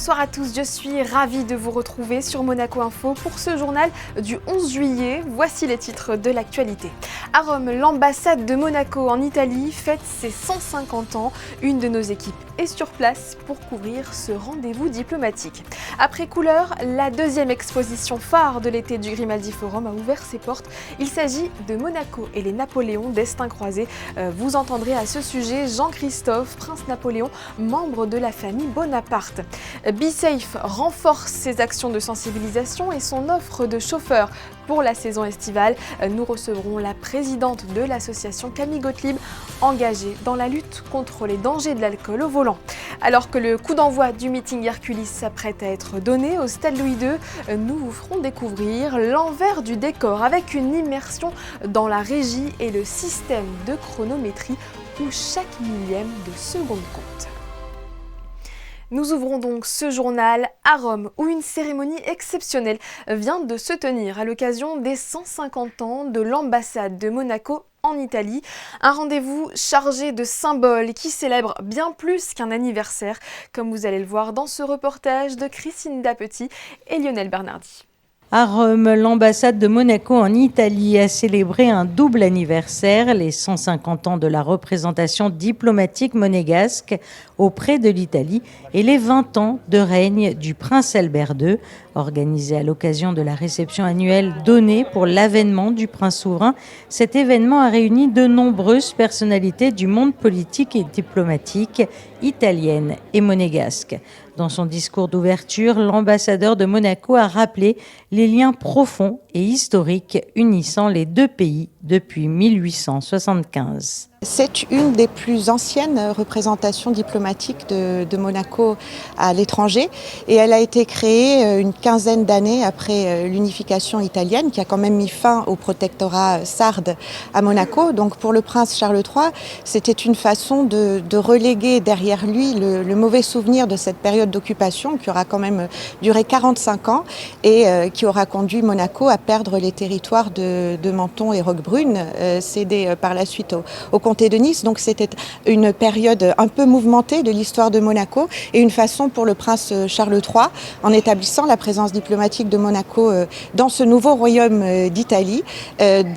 Bonsoir à tous, je suis ravie de vous retrouver sur Monaco Info pour ce journal du 11 juillet. Voici les titres de l'actualité. À Rome, l'ambassade de Monaco en Italie fête ses 150 ans. Une de nos équipes est sur place pour couvrir ce rendez-vous diplomatique. Après Couleurs, la deuxième exposition phare de l'été du Grimaldi Forum a ouvert ses portes. Il s'agit de Monaco et les Napoléons, destin croisé. Vous entendrez à ce sujet Jean-Christophe, prince Napoléon, membre de la famille Bonaparte. BeSafe renforce ses actions de sensibilisation et son offre de chauffeurs pour la saison estivale. Nous recevrons la présidente de l'association Camille Gottlieb, engagée dans la lutte contre les dangers de l'alcool au volant. Alors que le coup d'envoi du meeting Hercules s'apprête à être donné au Stade Louis II, nous vous ferons découvrir l'envers du décor avec une immersion dans la régie et le système de chronométrie où chaque millième de seconde compte. Nous ouvrons donc ce journal à Rome où une cérémonie exceptionnelle vient de se tenir à l'occasion des 150 ans de l'ambassade de Monaco en Italie. Un rendez-vous chargé de symboles qui célèbre bien plus qu'un anniversaire, comme vous allez le voir dans ce reportage de Christine Dapetit et Lionel Bernardi. À Rome, l'ambassade de Monaco en Italie a célébré un double anniversaire, les 150 ans de la représentation diplomatique monégasque auprès de l'Italie et les 20 ans de règne du prince Albert II, organisé à l'occasion de la réception annuelle donnée pour l'avènement du prince souverain. Cet événement a réuni de nombreuses personnalités du monde politique et diplomatique italienne et monégasque. Dans son discours d'ouverture, l'ambassadeur de Monaco a rappelé les liens profonds et historiques unissant les deux pays depuis 1875. C'est une des plus anciennes représentations diplomatiques de Monaco à l'étranger et elle a été créée une quinzaine d'années après l'unification italienne qui a quand même mis fin au protectorat sarde à Monaco. Donc pour le prince Charles III, c'était une façon de reléguer derrière lui le mauvais souvenir de cette période d'occupation qui aura quand même duré 45 ans et qui aura conduit Monaco à perdre les territoires de Menton et Roquebrune, cédés par la suite au comté de Nice. Donc c'était une période un peu mouvementée de l'histoire de Monaco et une façon pour le prince Charles III, en établissant la présence diplomatique de Monaco dans ce nouveau royaume d'Italie,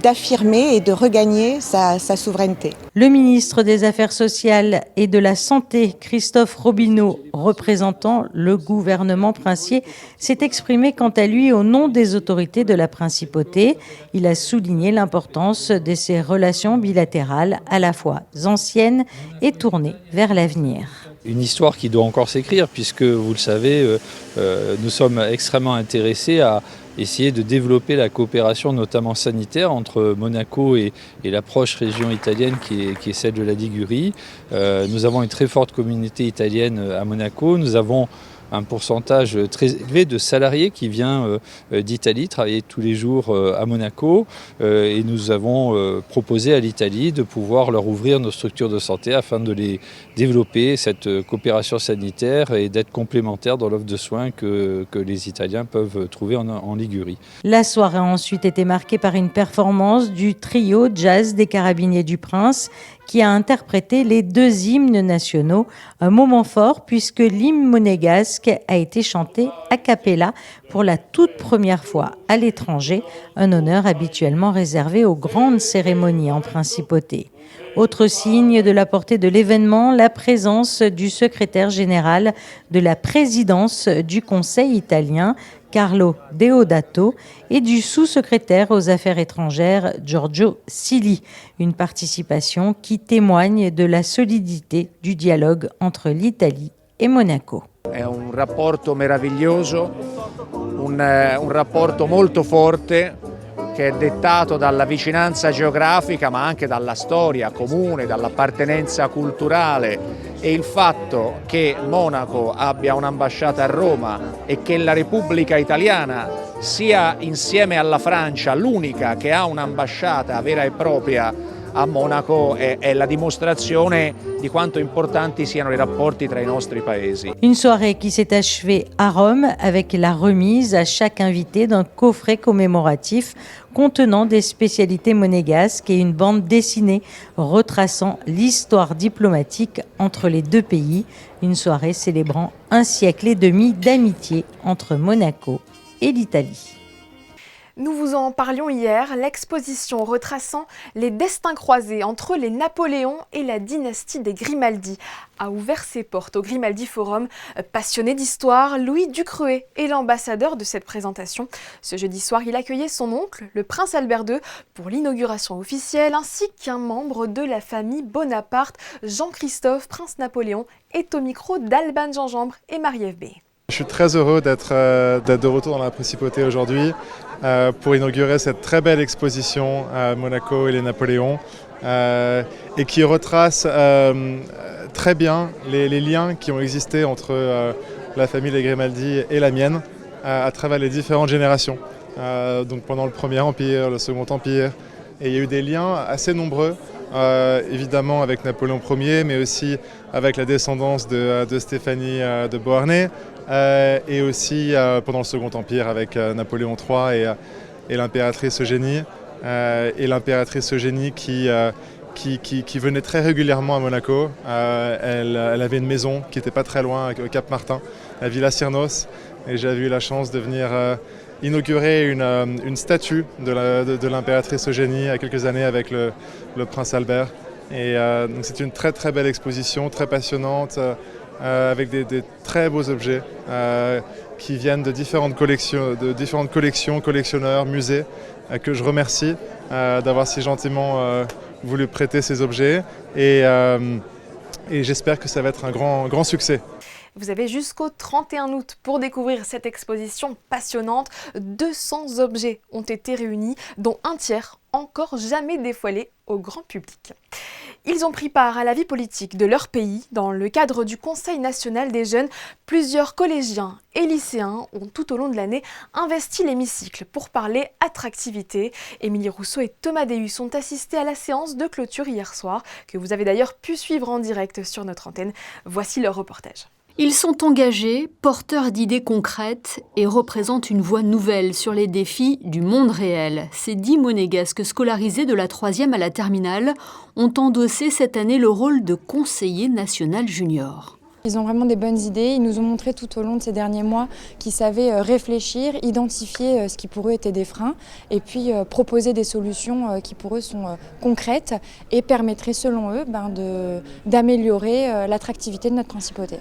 d'affirmer et de regagner sa souveraineté. Le ministre des Affaires sociales et de la Santé, Christophe Robineau, représentant le gouvernement princier, s'est exprimé quant à lui au nom des autorités de la principauté. Il a souligné l'importance de ces relations bilatérales à la fois anciennes et tournées vers l'avenir. Une histoire qui doit encore s'écrire puisque, vous le savez, nous sommes extrêmement intéressés à essayer de développer la coopération, notamment sanitaire, entre Monaco et la proche région italienne qui est celle de la Ligurie. Nous avons une très forte communauté italienne à Monaco. Nous avons un pourcentage très élevé de salariés qui vient d'Italie travailler tous les jours à Monaco et nous avons proposé à l'Italie de pouvoir leur ouvrir nos structures de santé afin de les développer, cette coopération sanitaire, et d'être complémentaires dans l'offre de soins que les Italiens peuvent trouver en Ligurie. La soirée a ensuite été marquée par une performance du trio jazz des Carabiniers du Prince qui a interprété les deux hymnes nationaux. Un moment fort puisque l'hymne monégasque a été chanté a cappella pour la toute première fois à l'étranger, un honneur habituellement réservé aux grandes cérémonies en principauté. Autre signe de la portée de l'événement, la présence du secrétaire général de la présidence du Conseil italien, Carlo Deodato, et du sous-secrétaire aux Affaires étrangères, Giorgio Silli. Une participation qui témoigne de la solidité du dialogue entre l'Italie et Monaco. È un rapporto meraviglioso, un rapporto molto forte che è dettato dalla vicinanza geografica ma anche dalla storia comune, dall'appartenenza culturale e il fatto che Monaco abbia un'ambasciata a Roma e che la Repubblica Italiana sia insieme alla Francia l'unica che ha un'ambasciata vera e propria a Monaco è la dimostrazione di quanto importanti siano i rapporti tra i nostri paesi. Une soirée qui s'est achevée à Rome avec la remise à chaque invité d'un coffret commémoratif contenant des spécialités monégasques et une bande dessinée retraçant l'histoire diplomatique entre les deux pays. Une soirée célébrant un siècle et demi d'amitié entre Monaco et l'Italie. Nous vous en parlions hier, l'exposition retraçant les destins croisés entre les Napoléons et la dynastie des Grimaldi a ouvert ses portes au Grimaldi Forum. Passionné d'histoire, Louis Ducruet est l'ambassadeur de cette présentation. Ce jeudi soir, il accueillait son oncle, le prince Albert II, pour l'inauguration officielle, ainsi qu'un membre de la famille Bonaparte, Jean-Christophe, prince Napoléon, est au micro d'Alban Gingembre et Marie-Ève B. Je suis très heureux d'être de retour dans la Principauté aujourd'hui pour inaugurer cette très belle exposition à Monaco et les Napoléons et qui retrace très bien les liens qui ont existé entre la famille des Grimaldi et la mienne à travers les différentes générations. Donc pendant le Premier Empire, le Second Empire, et il y a eu des liens assez nombreux. Évidemment avec Napoléon Ier, mais aussi avec la descendance de Stéphanie de Beauharnais, et aussi pendant le Second Empire avec Napoléon III et l'impératrice Eugénie, qui venait très régulièrement à Monaco. Elle avait une maison qui n'était pas très loin, au Cap Martin, la Villa Cyrnos, et j'avais eu la chance de venir inaugurer une statue de l'impératrice Eugénie il y a quelques années avec le prince Albert. Et donc c'est une très très belle exposition, très passionnante, avec des très beaux objets qui viennent de différentes collections, collectionneurs, musées, que je remercie d'avoir si gentiment voulu prêter ces objets. Et j'espère que ça va être un grand succès. Vous avez jusqu'au 31 août pour découvrir cette exposition passionnante. 200 objets ont été réunis, dont un tiers encore jamais dévoilé au grand public. Ils ont pris part à la vie politique de leur pays. Dans le cadre du Conseil national des jeunes, plusieurs collégiens et lycéens ont tout au long de l'année investi l'hémicycle pour parler attractivité. Émilie Rousseau et Thomas Deus ont assisté à la séance de clôture hier soir, que vous avez d'ailleurs pu suivre en direct sur notre antenne. Voici leur reportage. Ils sont engagés, porteurs d'idées concrètes et représentent une voix nouvelle sur les défis du monde réel. Ces 10 monégasques scolarisés de la 3e à la terminale ont endossé cette année le rôle de conseiller national junior. Ils ont vraiment des bonnes idées. Ils nous ont montré tout au long de ces derniers mois qu'ils savaient réfléchir, identifier ce qui pour eux était des freins et puis proposer des solutions qui pour eux sont concrètes et permettraient selon eux d'améliorer l'attractivité de notre principauté.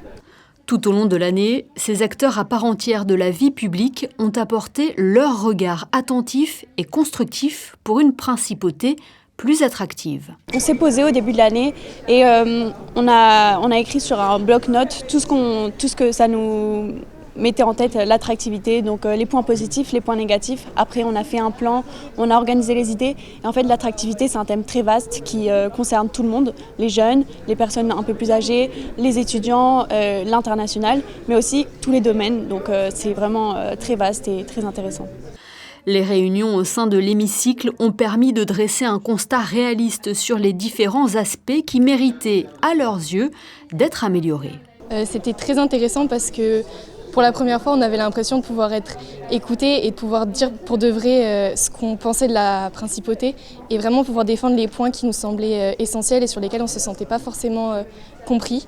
Tout au long de l'année, ces acteurs à part entière de la vie publique ont apporté leur regard attentif et constructif pour une principauté plus attractive. On s'est posé au début de l'année et on a écrit sur un bloc-notes tout ce que ça nous mettait en tête, l'attractivité, donc les points positifs, les points négatifs. Après, on a fait un plan, on a organisé les idées. Et en fait, l'attractivité, c'est un thème très vaste qui concerne tout le monde, les jeunes, les personnes un peu plus âgées, les étudiants, l'international, mais aussi tous les domaines. Donc c'est vraiment très vaste et très intéressant. Les réunions au sein de l'hémicycle ont permis de dresser un constat réaliste sur les différents aspects qui méritaient, à leurs yeux, d'être améliorés. C'était très intéressant parce que pour la première fois, on avait l'impression de pouvoir être écouté et de pouvoir dire pour de vrai ce qu'on pensait de la principauté et vraiment pouvoir défendre les points qui nous semblaient essentiels et sur lesquels on ne se sentait pas forcément compris.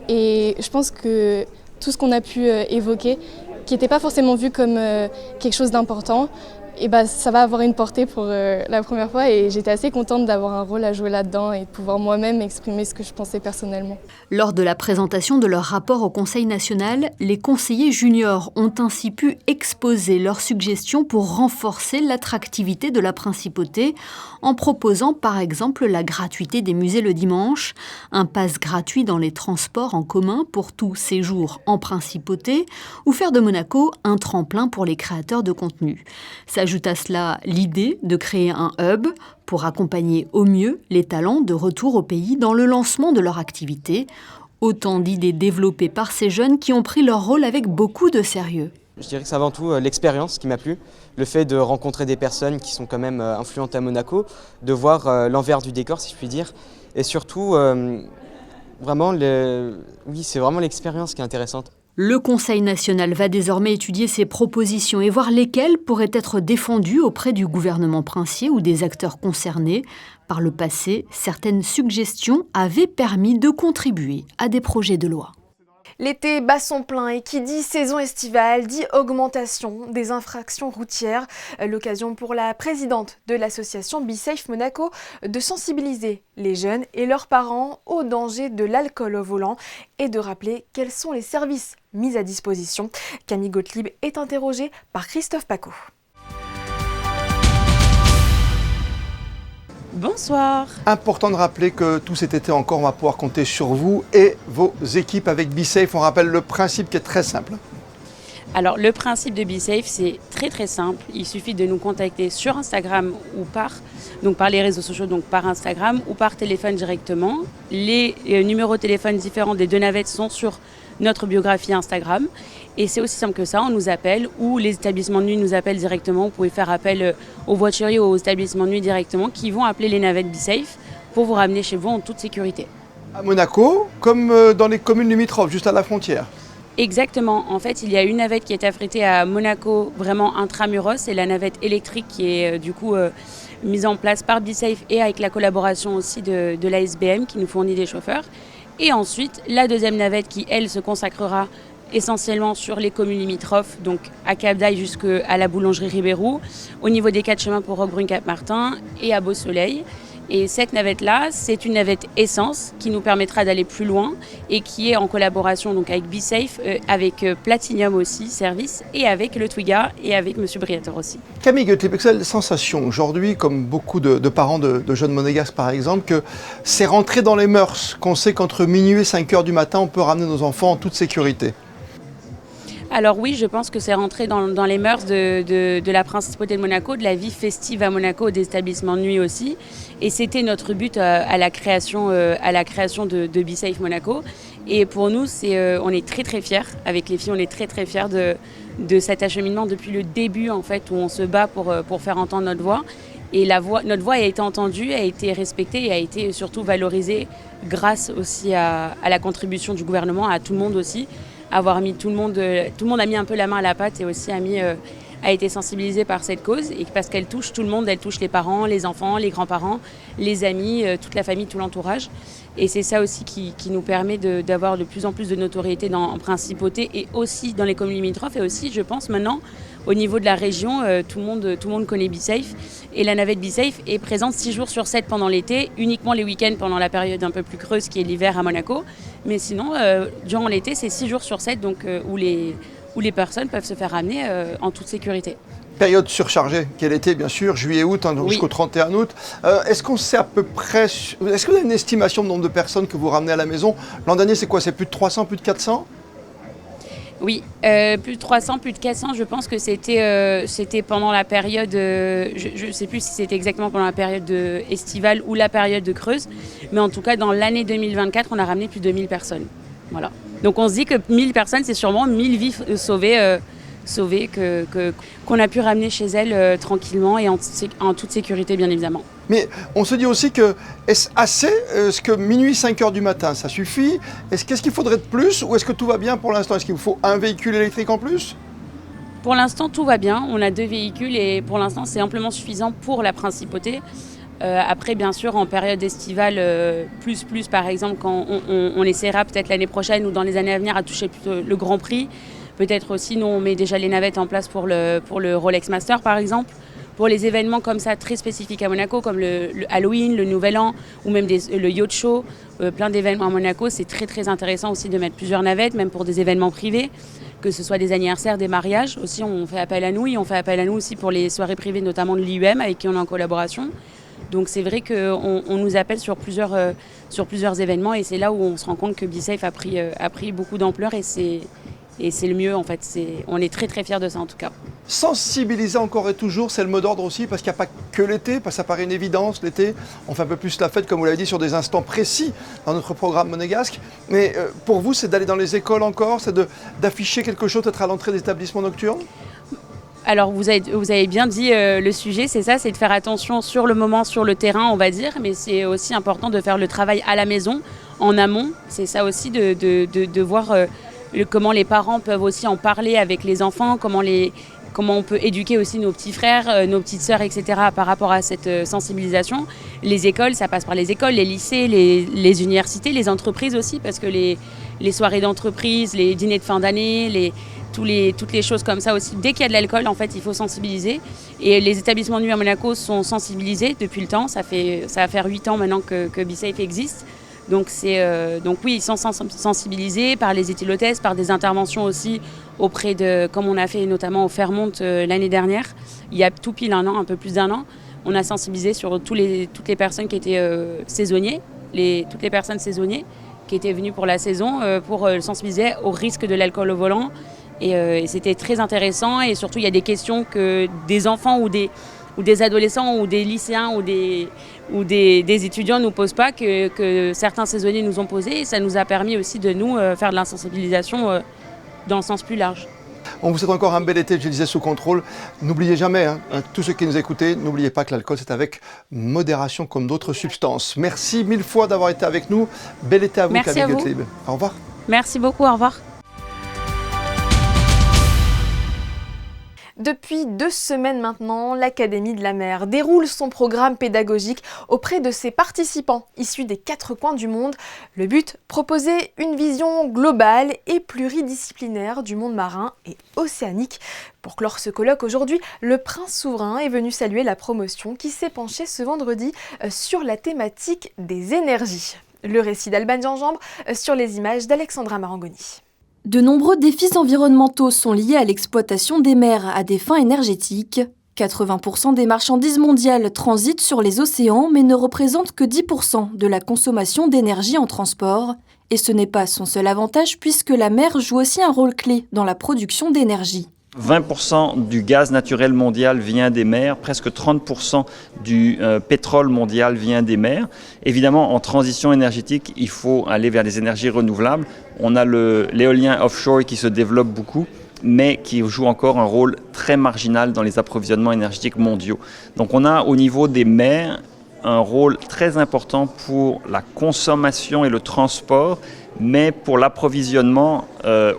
Et je pense que tout ce qu'on a pu évoquer, qui n'était pas forcément vu comme quelque chose d'important, et ça va avoir une portée pour la première fois et j'étais assez contente d'avoir un rôle à jouer là-dedans et de pouvoir moi-même exprimer ce que je pensais personnellement. Lors de la présentation de leur rapport au Conseil national, les conseillers juniors ont ainsi pu exposer leurs suggestions pour renforcer l'attractivité de la principauté en proposant par exemple la gratuité des musées le dimanche, un pass gratuit dans les transports en commun pour tout séjour en principauté ou faire de Monaco un tremplin pour les créateurs de contenu. S'ajoute à cela l'idée de créer un hub pour accompagner au mieux les talents de retour au pays dans le lancement de leur activité. Autant d'idées développées par ces jeunes qui ont pris leur rôle avec beaucoup de sérieux. Je dirais que c'est avant tout l'expérience qui m'a plu, le fait de rencontrer des personnes qui sont quand même influentes à Monaco, de voir l'envers du décor si je puis dire, et surtout vraiment, oui, c'est vraiment l'expérience qui est intéressante. Le Conseil national va désormais étudier ces propositions et voir lesquelles pourraient être défendues auprès du gouvernement princier ou des acteurs concernés. Par le passé, certaines suggestions avaient permis de contribuer à des projets de loi. L'été bat son plein et qui dit saison estivale dit augmentation des infractions routières. L'occasion pour la présidente de l'association BeSafe Monaco de sensibiliser les jeunes et leurs parents au danger de l'alcool au volant et de rappeler quels sont les services mis à disposition. Camille Gottlieb est interrogée par Christophe Paco. Bonsoir. Important de rappeler que tout cet été encore, on va pouvoir compter sur vous et vos équipes avec BeSafe. On rappelle le principe qui est très simple. Alors le principe de BeSafe, c'est très simple. Il suffit de nous contacter sur Instagram ou par les réseaux sociaux, donc par Instagram ou par téléphone directement. Les numéros de téléphone différents des deux navettes sont sur notre biographie Instagram. Et c'est aussi simple que ça, on nous appelle ou les établissements de nuit nous appellent directement. Vous pouvez faire appel aux voituriers ou aux établissements de nuit directement qui vont appeler les navettes BeSafe pour vous ramener chez vous en toute sécurité. À Monaco, comme dans les communes limitrophes, juste à la frontière. Exactement. En fait, il y a une navette qui est affrétée à Monaco, vraiment intramuros. C'est la navette électrique qui est mise en place par BeSafe et avec la collaboration aussi de l'ASBM qui nous fournit des chauffeurs. Et ensuite, la deuxième navette qui, elle, se consacrera essentiellement sur les communes limitrophes, donc à Cap d'Aille jusqu'à la boulangerie Ribérou, au niveau des 4 chemins pour Roquebrune-Cap-Martin et à Beau-Soleil. Et cette navette-là, c'est une navette essence qui nous permettra d'aller plus loin et qui est en collaboration donc avec BeSafe, avec Platinum aussi, service, et avec le Twiga et avec Monsieur Briator aussi. Camille Gottlieb, quelle sensation aujourd'hui, comme beaucoup de parents de jeunes monégasques par exemple, que c'est rentré dans les mœurs, qu'on sait qu'entre minuit et 5 heures du matin, on peut ramener nos enfants en toute sécurité? Alors oui, je pense que c'est rentré dans les mœurs de la principauté de Monaco, de la vie festive à Monaco, des établissements de nuit aussi. Et c'était notre but à la création de BeSafe Monaco. Et pour nous, on est très fiers, avec les filles, on est très fiers de cet acheminement depuis le début en fait, où on se bat pour faire entendre notre voix. Et notre voix a été entendue, a été respectée et a été surtout valorisée grâce aussi à la contribution du gouvernement, à tout le monde aussi. Avoir mis tout le monde a mis un peu la main à la pâte et aussi a été sensibilisé par cette cause et parce qu'elle touche tout le monde, elle touche les parents, les enfants, les grands-parents, les amis, toute la famille, tout l'entourage. Et c'est ça aussi qui nous permet d'avoir de plus en plus de notoriété en principauté et aussi dans les communes limitrophes et aussi, je pense, maintenant, au niveau de la région, tout le monde connaît BeSafe. Et la navette BeSafe est présente 6 jours sur 7 pendant l'été, uniquement les week-ends pendant la période un peu plus creuse qui est l'hiver à Monaco. Mais sinon, durant l'été, c'est 6 jours sur 7 donc, où les personnes peuvent se faire ramener en toute sécurité. Période surchargée, quel été bien sûr, juillet-août, Oui. Jusqu'au 31 août. Est-ce qu'on sait à peu près, est-ce que vous avez une estimation du nombre de personnes que vous ramenez à la maison? L'an dernier, c'est quoi? C'est plus de 300, plus de 400? Oui, plus de 300, plus de 400, je pense que c'était pendant la période, je ne sais plus si c'était exactement pendant la période estivale ou la période de creuse, mais en tout cas dans l'année 2024, on a ramené plus de 1000 personnes. Voilà. Donc on se dit que 1000 personnes, c'est sûrement 1000 vies sauvées qu'on a pu ramener chez elles tranquillement et en toute sécurité bien évidemment. Mais on se dit aussi que, est-ce assez? Est-ce que minuit, 5 heures du matin, ça suffit? Qu'est-ce qu'il faudrait de plus? Ou est-ce que tout va bien pour l'instant? Est-ce qu'il vous faut un véhicule électrique en plus? Pour l'instant, tout va bien. On a 2 véhicules et pour l'instant, c'est amplement suffisant pour la principauté. Après, bien sûr, en période estivale, plus par exemple, quand on essaiera peut-être l'année prochaine ou dans les années à venir à toucher plutôt le Grand Prix. Peut-être aussi, nous, on met déjà les navettes en place pour le Rolex Master, par exemple. Pour les événements comme ça, très spécifiques à Monaco, comme le Halloween, le Nouvel An, ou même le Yacht Show, plein d'événements à Monaco, c'est très intéressant aussi de mettre plusieurs navettes, même pour des événements privés, que ce soit des anniversaires, des mariages. Aussi, on fait appel à nous, et on fait appel à nous aussi pour les soirées privées, notamment de l'IUM, avec qui on est en collaboration. Donc c'est vrai qu'on nous appelle sur plusieurs événements, et c'est là où on se rend compte que BeSafe a pris beaucoup d'ampleur, et c'est le mieux en fait. On est très fiers de ça en tout cas. sensibiliser encore et toujours, c'est le mot d'ordre aussi, parce qu'il n'y a pas que l'été, parce que ça paraît une évidence, l'été, on fait un peu plus la fête, comme vous l'avez dit, sur des instants précis dans notre programme monégasque. Mais pour vous, c'est d'aller dans les écoles encore, c'est d'afficher quelque chose peut-être à l'entrée des établissements nocturnes? Alors vous avez bien dit le sujet, c'est ça, c'est de faire attention sur le moment, sur le terrain, on va dire, mais c'est aussi important de faire le travail à la maison, en amont. C'est ça aussi de voir comment les parents peuvent aussi en parler avec les enfants, comment on peut éduquer aussi nos petits frères, nos petites sœurs, etc. par rapport à cette sensibilisation. Les écoles, ça passe par les écoles, les lycées, les universités, les entreprises aussi, parce que les soirées d'entreprise, les dîners de fin d'année, toutes les choses comme ça aussi. Dès qu'il y a de l'alcool, en fait, il faut sensibiliser. Et les établissements de nuit à Monaco sont sensibilisés depuis le temps. Ça va faire 8 ans maintenant que BeSafe existe. Donc oui, ils sont sensibilisés par les éthylotestes, par des interventions aussi auprès de, comme on a fait notamment au Fairmont l'année dernière, il y a tout pile un an, un peu plus d'1 an, on a sensibilisé sur toutes les personnes qui étaient saisonniers, toutes les personnes saisonniers qui étaient venues pour la saison, pour sensibiliser au risque de l'alcool au volant. Et c'était très intéressant, et surtout il y a des questions que des enfants ou des adolescents ou des lycéens ou des étudiants ne nous posent pas, que certains saisonniers nous ont posées, et ça nous a permis aussi de nous faire de la sensibilisation dans le sens plus large. On vous souhaite encore un bel été, je le disais, sous contrôle. N'oubliez jamais, tous ceux qui nous écoutez, n'oubliez pas que l'alcool, c'est avec modération comme d'autres substances. Merci 1000 fois d'avoir été avec nous. Bel été à vous, Camille Gottlieb. Au revoir. Merci beaucoup, au revoir. Depuis 2 semaines maintenant, l'Académie de la mer déroule son programme pédagogique auprès de ses participants issus des 4 coins du monde. Le but, proposer une vision globale et pluridisciplinaire du monde marin et océanique. Pour clore ce colloque aujourd'hui, le prince souverain est venu saluer la promotion qui s'est penchée ce vendredi sur la thématique des énergies. Le récit d'Alban Janjambre sur les images d'Alexandra Marangoni. De nombreux défis environnementaux sont liés à l'exploitation des mers à des fins énergétiques. 80% des marchandises mondiales transitent sur les océans, mais ne représentent que 10% de la consommation d'énergie en transport. Et ce n'est pas son seul avantage, puisque la mer joue aussi un rôle clé dans la production d'énergie. 20% du gaz naturel mondial vient des mers, presque 30% du pétrole mondial vient des mers. Évidemment, en transition énergétique, il faut aller vers des énergies renouvelables. On a l'éolien offshore qui se développe beaucoup, mais qui joue encore un rôle très marginal dans les approvisionnements énergétiques mondiaux. Donc on a au niveau des mers un rôle très important pour la consommation et le transport, mais pour l'approvisionnement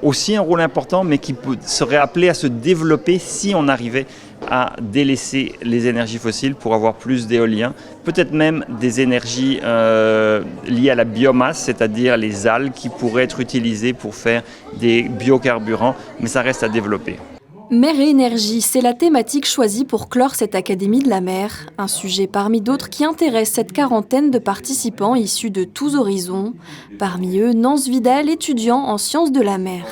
aussi un rôle important, mais qui serait appelé à se développer si on arrivait à délaisser les énergies fossiles pour avoir plus d'éolien, peut-être même des énergies liées à la biomasse, c'est-à-dire les algues qui pourraient être utilisées pour faire des biocarburants, mais ça reste à développer. Mer et énergie, c'est la thématique choisie pour clore cette Académie de la mer. Un sujet parmi d'autres qui intéresse cette quarantaine de participants issus de tous horizons. Parmi eux, Nance Vidal, étudiant en sciences de la mer.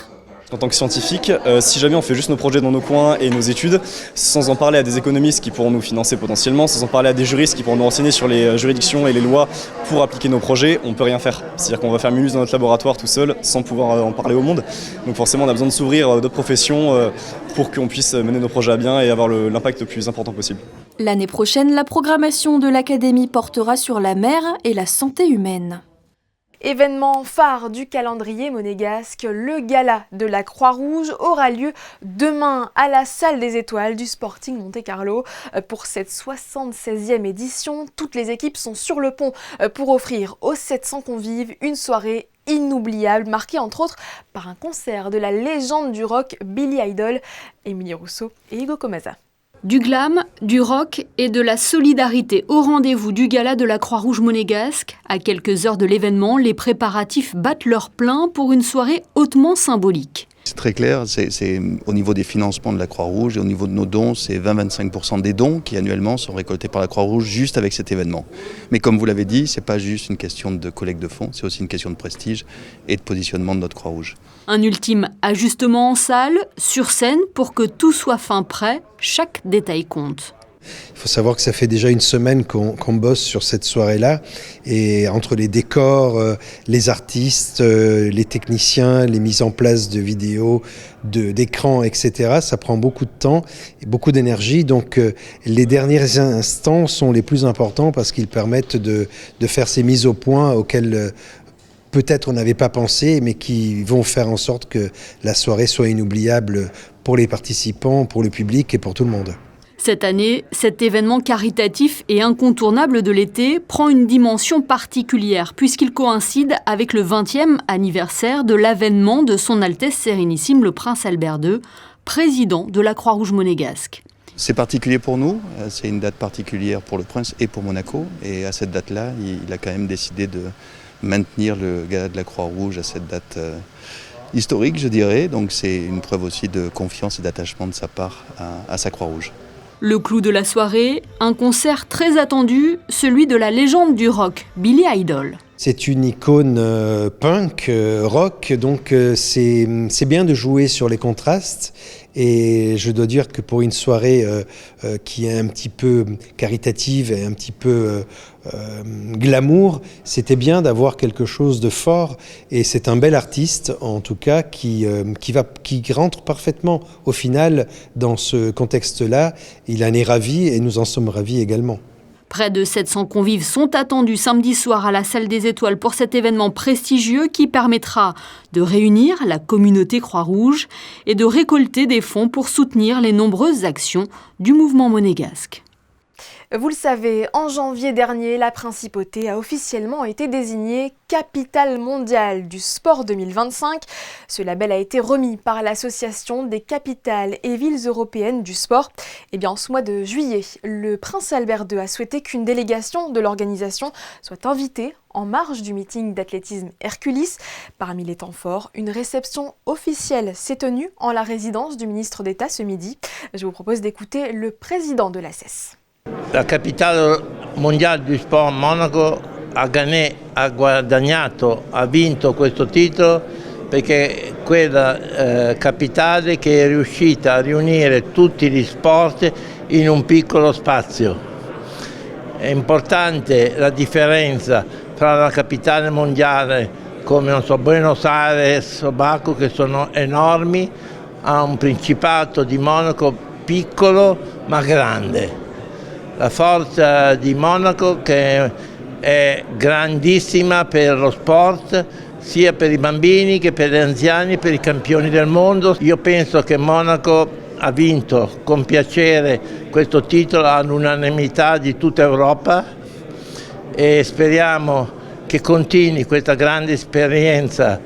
En tant que scientifique, si jamais on fait juste nos projets dans nos coins et nos études, sans en parler à des économistes qui pourront nous financer potentiellement, sans en parler à des juristes qui pourront nous renseigner sur les juridictions et les lois pour appliquer nos projets, on ne peut rien faire. C'est-à-dire qu'on va faire mumuse dans notre laboratoire tout seul sans pouvoir en parler au monde. Donc forcément on a besoin de s'ouvrir d'autres professions pour qu'on puisse mener nos projets à bien et avoir l'impact le plus important possible. L'année prochaine, la programmation de l'Académie portera sur la mer et la santé humaine. Événement phare du calendrier monégasque, le gala de la Croix-Rouge aura lieu demain à la salle des étoiles du Sporting Monte-Carlo. Pour cette 76e édition, toutes les équipes sont sur le pont pour offrir aux 700 convives une soirée inoubliable, marquée entre autres par un concert de la légende du rock Billy Idol, Émilie Rousseau et Hugo Comasa. Du glam, du rock et de la solidarité au rendez-vous du gala de la Croix-Rouge monégasque. À quelques heures de l'événement, les préparatifs battent leur plein pour une soirée hautement symbolique. C'est très clair, c'est au niveau des financements de la Croix-Rouge et au niveau de nos dons, c'est 20-25% des dons qui annuellement sont récoltés par la Croix-Rouge juste avec cet événement. Mais comme vous l'avez dit, ce n'est pas juste une question de collecte de fonds, c'est aussi une question de prestige et de positionnement de notre Croix-Rouge. Un ultime ajustement en salle, sur scène, pour que tout soit fin prêt, chaque détail compte. Il faut savoir que ça fait déjà une semaine qu'on bosse sur cette soirée-là et entre les décors, les artistes, les techniciens, les mises en place de vidéos, d'écrans, etc. Ça prend beaucoup de temps et beaucoup d'énergie. Donc les derniers instants sont les plus importants parce qu'ils permettent de faire ces mises au point auxquelles peut-être on n'avait pas pensé, mais qui vont faire en sorte que la soirée soit inoubliable pour les participants, pour le public et pour tout le monde. Cette année, cet événement caritatif et incontournable de l'été prend une dimension particulière puisqu'il coïncide avec le 20e anniversaire de l'avènement de Son Altesse Sérénissime le Prince Albert II, président de la Croix-Rouge monégasque. C'est particulier pour nous, c'est une date particulière pour le Prince et pour Monaco. Et à cette date-là, il a quand même décidé de maintenir le gala de la Croix-Rouge à cette date historique, je dirais. Donc c'est une preuve aussi de confiance et d'attachement de sa part à sa Croix-Rouge. Le clou de la soirée, un concert très attendu, celui de la légende du rock, Billy Idol. C'est une icône punk, rock, donc c'est bien de jouer sur les contrastes. Et je dois dire que pour une soirée qui est un petit peu caritative et un petit peu glamour, c'était bien d'avoir quelque chose de fort. Et c'est un bel artiste, en tout cas, qui rentre parfaitement au final dans ce contexte-là. Il en est ravi et nous en sommes ravis également. Près de 700 convives sont attendus samedi soir à la Salle des Étoiles pour cet événement prestigieux qui permettra de réunir la communauté Croix-Rouge et de récolter des fonds pour soutenir les nombreuses actions du mouvement monégasque. Vous le savez, en janvier dernier, la Principauté a officiellement été désignée capitale mondiale du sport 2025. Ce label a été remis par l'Association des capitales et villes européennes du sport. Et bien, en ce mois de juillet, le Prince Albert II a souhaité qu'une délégation de l'organisation soit invitée en marge du meeting d'athlétisme Herculis. Parmi les temps forts, une réception officielle s'est tenue en la résidence du ministre d'État ce midi. Je vous propose d'écouter le président de l'ACES. La capitale mondiale du sport Monaco ha guadagnato, ha vinto questo titolo perché è quella capitale che è riuscita a riunire tutti gli sport in un piccolo spazio. È importante la differenza tra la capitale mondiale come Buenos Aires o Baku, che sono enormi, a un Principato di Monaco piccolo ma grande. La forza di Monaco che è grandissima per lo sport, sia per i bambini che per gli anziani, per i campioni del mondo. Io penso che Monaco ha vinto con piacere questo titolo all'unanimità di tutta Europa e speriamo che continui questa grande esperienza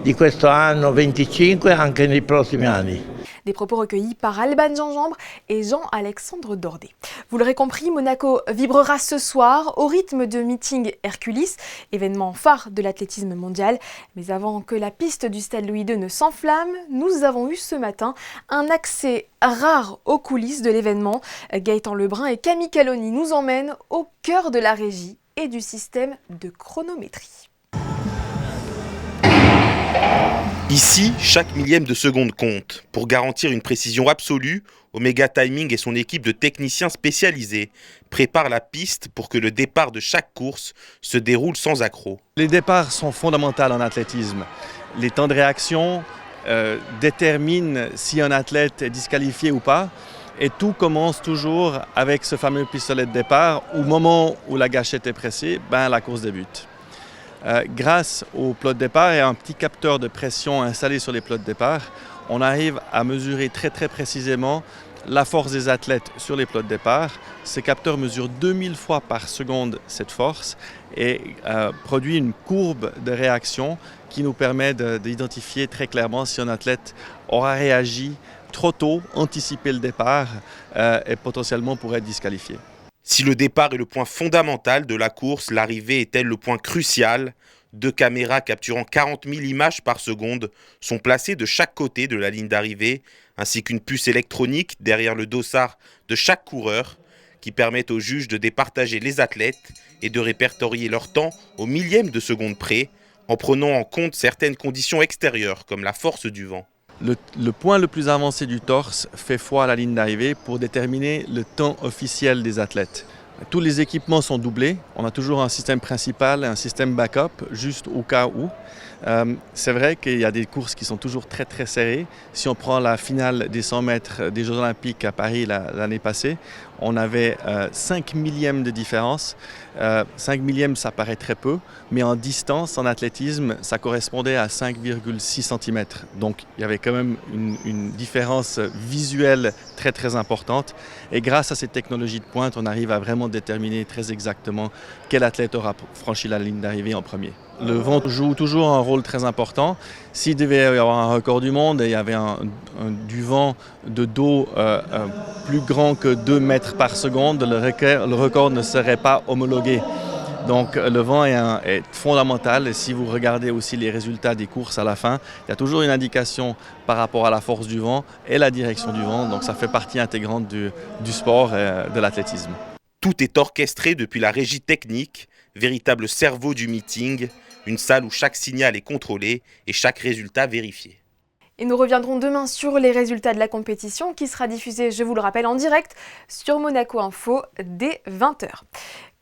di questo anno 25 anche nei prossimi anni. Des propos recueillis par Alban Gingembre et Jean-Alexandre Dordet. Vous l'aurez compris, Monaco vibrera ce soir au rythme de meeting Herculis, événement phare de l'athlétisme mondial. Mais avant que la piste du Stade Louis II ne s'enflamme, nous avons eu ce matin un accès rare aux coulisses de l'événement. Gaëtan Lebrun et Camille Caloni nous emmènent au cœur de la régie et du système de chronométrie. Ici, chaque millième de seconde compte. Pour garantir une précision absolue, Omega Timing et son équipe de techniciens spécialisés préparent la piste pour que le départ de chaque course se déroule sans accroc. Les départs sont fondamentaux en athlétisme. Les temps de réaction déterminent si un athlète est disqualifié ou pas. Et tout commence toujours avec ce fameux pistolet de départ. Au moment où la gâchette est pressée, la course débute. Grâce au plot de départ et à un petit capteur de pression installé sur les plots de départ, on arrive à mesurer très précisément la force des athlètes sur les plots de départ. Ces capteurs mesurent 2000 fois par seconde cette force et produit une courbe de réaction qui nous permet d'identifier très clairement si un athlète aura réagi trop tôt, anticipé le départ et potentiellement pourrait être disqualifié. Si le départ est le point fondamental de la course, l'arrivée est-elle le point crucial ? 2 caméras capturant 40 000 images par seconde sont placées de chaque côté de la ligne d'arrivée, ainsi qu'une puce électronique derrière le dossard de chaque coureur, qui permettent aux juges de départager les athlètes et de répertorier leur temps au millième de seconde près, en prenant en compte certaines conditions extérieures, comme la force du vent. Le point le plus avancé du torse fait foi à la ligne d'arrivée pour déterminer le temps officiel des athlètes. Tous les équipements sont doublés. On a toujours un système principal et un système backup, juste au cas où. C'est vrai qu'il y a des courses qui sont toujours très très serrées. Si on prend la finale des 100 mètres des Jeux Olympiques à Paris l'année passée, on avait 5 millièmes de différence. 5 millièmes, ça paraît très peu, mais en distance, en athlétisme, ça correspondait à 5,6 cm. Donc il y avait quand même une différence visuelle très très importante. Et grâce à cette technologie de pointe, on arrive à vraiment déterminer très exactement quel athlète aura franchi la ligne d'arrivée en premier. Le vent joue toujours un rôle très important. S'il devait y avoir un record du monde et il y avait du vent de dos plus grand que 2 mètres par seconde, le record ne serait pas homologué. Donc le vent est fondamental. Et si vous regardez aussi les résultats des courses à la fin, il y a toujours une indication par rapport à la force du vent et la direction du vent. Donc ça fait partie intégrante du sport et de l'athlétisme. Tout est orchestré depuis la régie technique, véritable cerveau du meeting, une salle où chaque signal est contrôlé et chaque résultat vérifié. Et nous reviendrons demain sur les résultats de la compétition qui sera diffusée, je vous le rappelle, en direct sur Monaco Info dès 20h.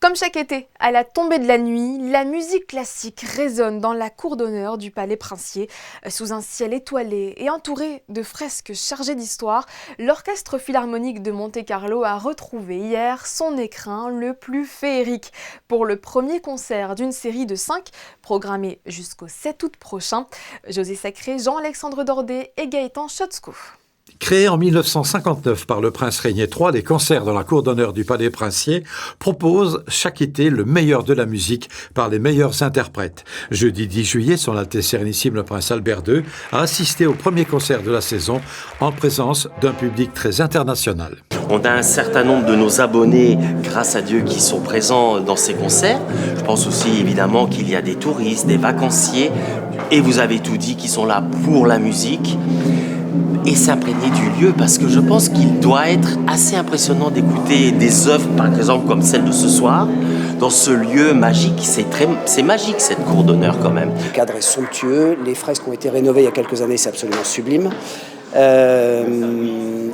Comme chaque été, à la tombée de la nuit, la musique classique résonne dans la cour d'honneur du Palais Princier. Sous un ciel étoilé et entouré de fresques chargées d'histoire, l'Orchestre Philharmonique de Monte-Carlo a retrouvé hier son écrin le plus féerique pour le premier concert d'une série de 5 programmée jusqu'au 7 août prochain. José Sacré, Jean-Alexandre Dordet et Gaëtan Chotzko. Créés en 1959 par le prince Régnier III, les concerts dans la cour d'honneur du Palais Princier proposent chaque été le meilleur de la musique par les meilleurs interprètes. Jeudi 10 juillet, Son Altesse Sérénissime le prince Albert II a assisté au premier concert de la saison en présence d'un public très international. On a un certain nombre de nos abonnés, grâce à Dieu, qui sont présents dans ces concerts. Je pense aussi évidemment qu'il y a des touristes, des vacanciers, et vous avez tout dit, qui sont là pour la musique. Et s'imprégner du lieu, parce que je pense qu'il doit être assez impressionnant d'écouter des œuvres, par exemple comme celle de ce soir, dans ce lieu magique. C'est magique cette cour d'honneur quand même. Le cadre est somptueux, les fresques ont été rénovées il y a quelques années, c'est absolument sublime.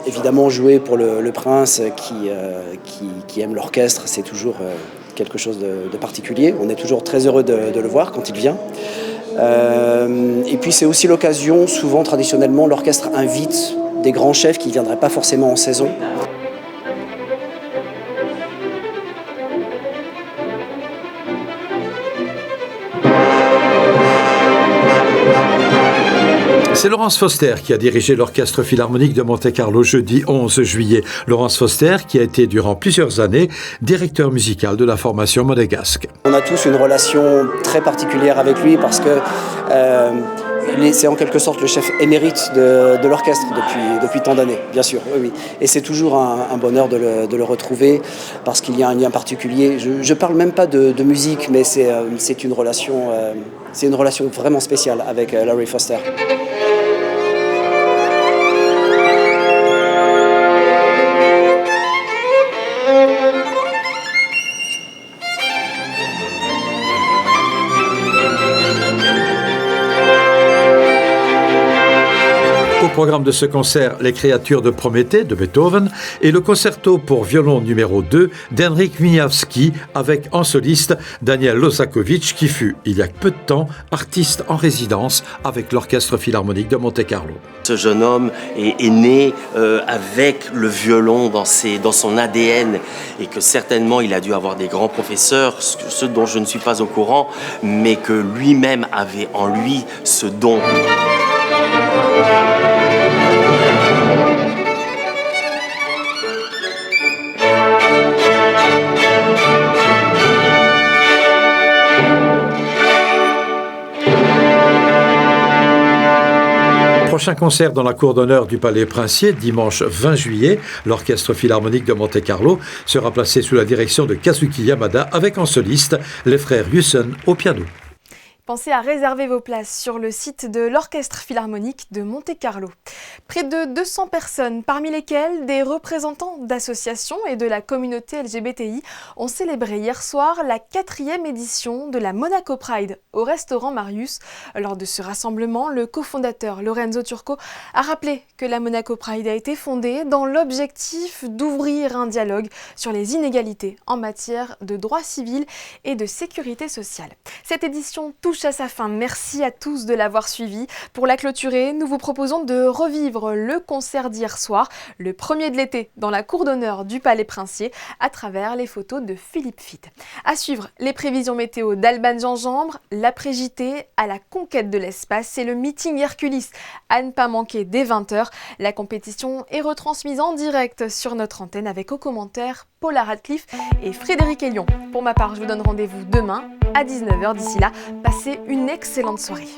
Évidemment, jouer pour le prince qui aime l'orchestre, c'est toujours quelque chose de particulier. On est toujours très heureux de le voir quand il vient. Et puis c'est aussi l'occasion, souvent traditionnellement, l'orchestre invite des grands chefs qui ne viendraient pas forcément en saison. C'est Laurence Foster qui a dirigé l'Orchestre Philharmonique de Monte-Carlo jeudi 11 juillet. Laurence Foster qui a été durant plusieurs années directeur musical de la formation monégasque. On a tous une relation très particulière avec lui parce que c'est en quelque sorte le chef émérite de l'orchestre depuis tant d'années, bien sûr. Oui. Et c'est toujours un bonheur de le retrouver parce qu'il y a un lien particulier. Je parle même pas de musique, mais c'est une relation vraiment spéciale avec Larry Foster. Au programme de ce concert, les créatures de Prométhée de Beethoven et le concerto pour violon numéro 2 d'Henryk Wieniawski avec en soliste Daniel Lozakovich qui fut, il y a peu de temps, artiste en résidence avec l'Orchestre Philharmonique de Monte-Carlo. Ce jeune homme est né avec le violon dans son ADN et que certainement il a dû avoir des grands professeurs, ceux dont je ne suis pas au courant, mais que lui-même avait en lui ce don. Prochain concert dans la cour d'honneur du Palais Princier, dimanche 20 juillet. L'Orchestre Philharmonique de Monte-Carlo sera placé sous la direction de Kazuki Yamada avec en soliste les frères Husson au piano. Pensez à réserver vos places sur le site de l'Orchestre Philharmonique de Monte-Carlo. Près de 200 personnes, parmi lesquelles des représentants d'associations et de la communauté LGBTI, ont célébré hier soir la 4e édition de la Monaco Pride au restaurant Marius. Lors de ce rassemblement, le cofondateur Lorenzo Turco a rappelé que la Monaco Pride a été fondée dans l'objectif d'ouvrir un dialogue sur les inégalités en matière de droits civils et de sécurité sociale. Cette édition touche à sa fin. Merci à tous de l'avoir suivi. Pour la clôturer, nous vous proposons de revivre le concert d'hier soir, le premier de l'été, dans la cour d'honneur du Palais Princier, à travers les photos de Philippe Fitt. À suivre, les prévisions météo d'Alban Gingembre, l'après-JT à la conquête de l'espace et le meeting Hercules à ne pas manquer dès 20h. La compétition est retransmise en direct sur notre antenne avec aux commentaires Paula Radcliffe et Frédéric Elion. Pour ma part, je vous donne rendez-vous demain à 19h. D'ici là, passez une excellente soirée.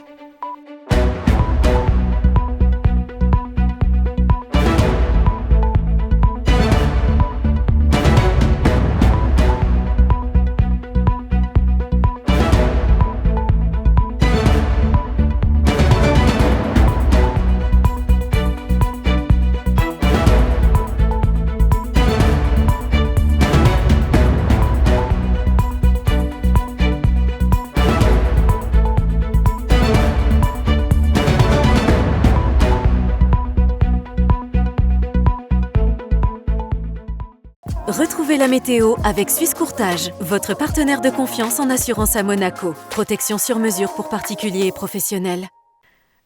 Retrouvez la météo avec Suisse Courtage, votre partenaire de confiance en assurance à Monaco. Protection sur mesure pour particuliers et professionnels.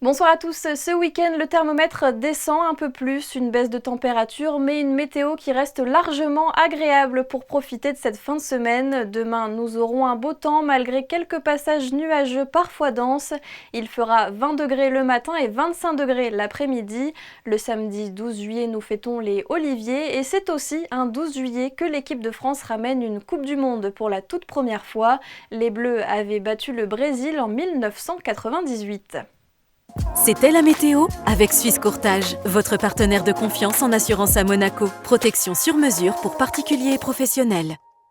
Bonsoir à tous. Ce week-end, le thermomètre descend un peu plus, une baisse de température, mais une météo qui reste largement agréable pour profiter de cette fin de semaine. Demain, nous aurons un beau temps malgré quelques passages nuageux parfois denses. Il fera 20 degrés le matin et 25 degrés l'après-midi. Le samedi 12 juillet, nous fêtons les Oliviers et c'est aussi un 12 juillet que l'équipe de France ramène une Coupe du Monde pour la toute première fois. Les Bleus avaient battu le Brésil en 1998. C'était la météo avec Suisse Courtage, votre partenaire de confiance en assurance à Monaco. Protection sur mesure pour particuliers et professionnels.